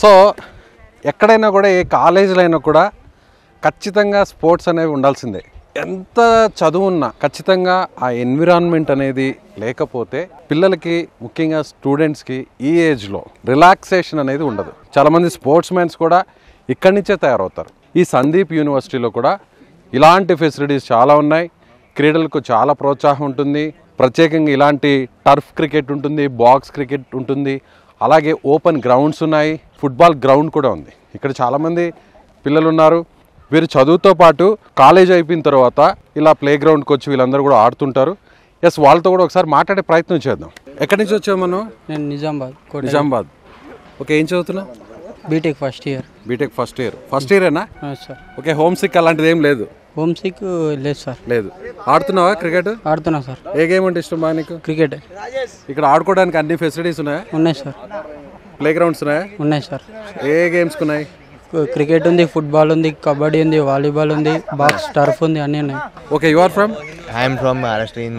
So ఎక్కడైనా కూడా ఏ కాలేజీలో అయినా కూడా ఖచ్చితంగా స్పోర్ట్స్ అనేవి ఉండాల్సిందే. ఎంత చదువున్నా ఖచ్చితంగా ఆ ఎన్విరాన్మెంట్ అనేది లేకపోతే పిల్లలకి ముఖ్యంగా స్టూడెంట్స్కి ఈ ఏజ్లో రిలాక్సేషన్ అనేది ఉండదు. చాలామంది స్పోర్ట్స్ మ్యాన్స్ కూడా ఇక్కడి నుంచే తయారవుతారు. ఈ సందీప్ యూనివర్సిటీలో కూడా ఇలాంటి ఫెసిలిటీస్ చాలా ఉన్నాయి. క్రీడలకు చాలా ప్రోత్సాహం ఉంటుంది. ప్రత్యేకంగా ఇలాంటి టర్ఫ్ క్రికెట్ ఉంటుంది, బాక్స్ క్రికెట్ ఉంటుంది, అలాగే ఓపెన్ గ్రౌండ్స్ ఉన్నాయి, ఫుట్బాల్ గ్రౌండ్ కూడా ఉంది. ఇక్కడ చాలామంది పిల్లలు ఉన్నారు. వీరు చదువుతో పాటు కాలేజ్ అయిపోయిన తర్వాత ఇలా ప్లే గ్రౌండ్కి వచ్చి వీళ్ళందరూ కూడా ఆడుతుంటారు. ఎస్, వాళ్ళతో కూడా ఒకసారి మాట్లాడే ప్రయత్నం చేద్దాం. ఎక్కడి నుంచి వచ్చావు మనం? నేను నిజామాబాద్. ఓకే, ఏం చదువుతున్నావు? BTech first year. BTech first ఇయరేనా? సార్. ఓకే, హోమ్ సిక్ అలాంటిది ఏం లేదు? హోమ్ సిక్ లేదు సార్. లేదు. ఆడుతున్నావా క్రికెట్? ఆడుతున్నా సార్. ఏ గేమ్ అంటే ఇష్టం బాగా నీకు? క్రికెట్. ఇక్కడ ఆడుకోవడానికి అన్ని ఫెసిలిటీస్ ఉన్నాయా? ఉన్నాయి సార్. ప్లే గ్రౌండ్స్ ఉన్నాయా? ఉన్నాయి సార్. ఏ గేమ్స్ ఉన్నాయి? క్రికెట్ ఉంది, ఫుట్బాల్ ఉంది, కబడ్డీ ఉంది, వాలీబాల్ ఉంది, బాక్స్ టర్ఫ్ ఉంది, అన్నీ ఉన్నాయి. Okay, you are from? I am from Maharashtra in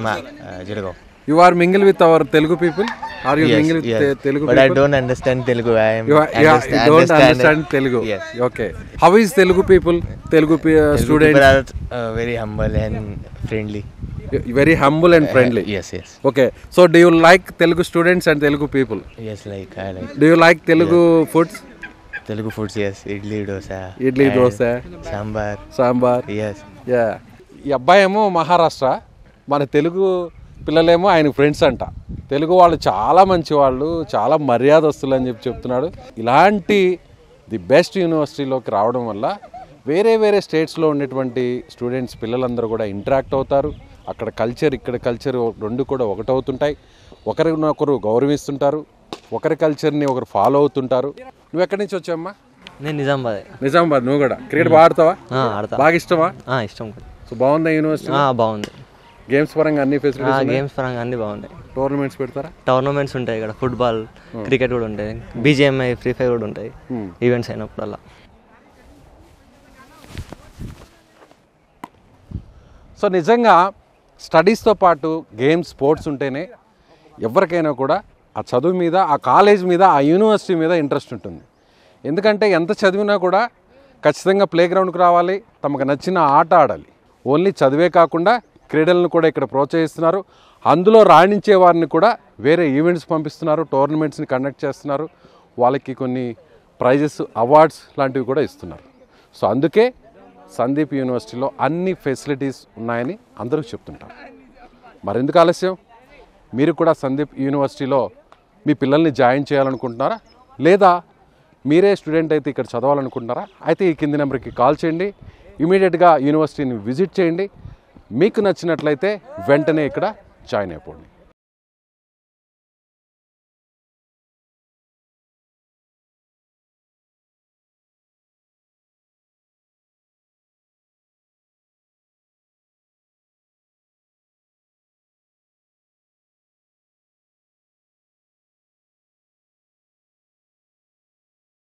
Jilgaon. You are mingle with our Telugu people? Are you mingle with Telugu but people? I don't understand Telugu. I am You don't understand Telugu? Yes. Okay. How is Telugu people? Telugu students? People are very humble and friendly. Very humble and friendly? Yes. Okay. So do you like Telugu students and Telugu people? Yes, like I like. Do you like Telugu foods? Telugu foods, yes. Idli dosa. Sambar. Yes. Yeah. ఈ అబ్బాయి ఏమో మహారాష్ట్ర, మన తెలుగు పిల్లలేమో ఆయన friends అంట. తెలుగు వాళ్ళు చాలా మంచి వాళ్ళు, చాలా మర్యాదస్తులు అని చెప్తున్నాడు. ఇలాంటి ది బెస్ట్ యూనివర్సిటీలోకి రావడం వల్ల వేరే స్టేట్స్లో ఉండేటువంటి స్టూడెంట్స్ పిల్లలందరూ కూడా ఇంటరాక్ట్ అవుతారు. అక్కడ కల్చర్ ఇక్కడ కల్చర్ రెండు కూడా ఒకటవుతుంటాయి. ఒకరినొకరు గౌరవిస్తుంటారు, ఒకరి కల్చర్ని ఒకరు ఫాలో అవుతుంటారు. నువ్వు ఎక్కడి నుంచి వచ్చావమ్మా? నేను నిజామాబాద్. నువ్వు కూడా క్రికెట్ బాగా ఆడతావా? బాగా ఇష్టమా? ఇష్టం. సో బాగుందా యూనివర్సిటీ? బాగుంది. గేమ్స్ పరంగా అన్ని ఫెసిలిటీస్? గేమ్స్ పరంగా అన్ని బాగున్నాయి. టోర్నమెంట్స్ పెడతారా? టోర్నమెంట్స్ ఉంటాయి ఇక్కడ. ఫుట్బాల్, క్రికెట్ కూడా ఉంటాయి, BGMI, ఫ్రీ ఫైర్ కూడా ఉంటాయి ఈవెంట్స్ అయినప్పుడల్లా. సో నిజంగా స్టడీస్తో పాటు గేమ్స్, స్పోర్ట్స్ ఉంటేనే ఎవరికైనా కూడా ఆ చదువు మీద, ఆ కాలేజ్ మీద, ఆ యూనివర్సిటీ మీద ఇంట్రెస్ట్ ఉంటుంది. ఎందుకంటే ఎంత చదివినా కూడా ఖచ్చితంగా ప్లే గ్రౌండ్కి రావాలి, తమకు నచ్చిన ఆట ఆడాలి. ఓన్లీ చదివే కాకుండా క్రీడలను కూడా ఇక్కడ ప్రోత్సహిస్తున్నారు. అందులో రాణించే వారిని కూడా వేరే ఈవెంట్స్ పంపిస్తున్నారు, టోర్నమెంట్స్ని కండక్ట్ చేస్తున్నారు, వాళ్ళకి కొన్ని ప్రైజెస్, అవార్డ్స్ లాంటివి కూడా ఇస్తున్నారు. సో అందుకే సందీప్ యూనివర్సిటీలో అన్ని ఫెసిలిటీస్ ఉన్నాయని అందరూ చెప్తుంటారు. మరెందుకు ఆలస్యం? మీరు కూడా సందీప్ యూనివర్సిటీలో మీ పిల్లల్ని జాయిన్ చేయాలనుకుంటున్నారా? లేదా మీరే స్టూడెంట్ అయితే ఇక్కడ చదవాలనుకుంటున్నారా? అయితే ఈ కింది నెంబర్కి కాల్ చేయండి. ఇమీడియట్గా యూనివర్సిటీని విజిట్ చేయండి. మీకు నచ్చినట్లయితే వెంటనే ఇక్కడ జాయిన్ అయిపోండి.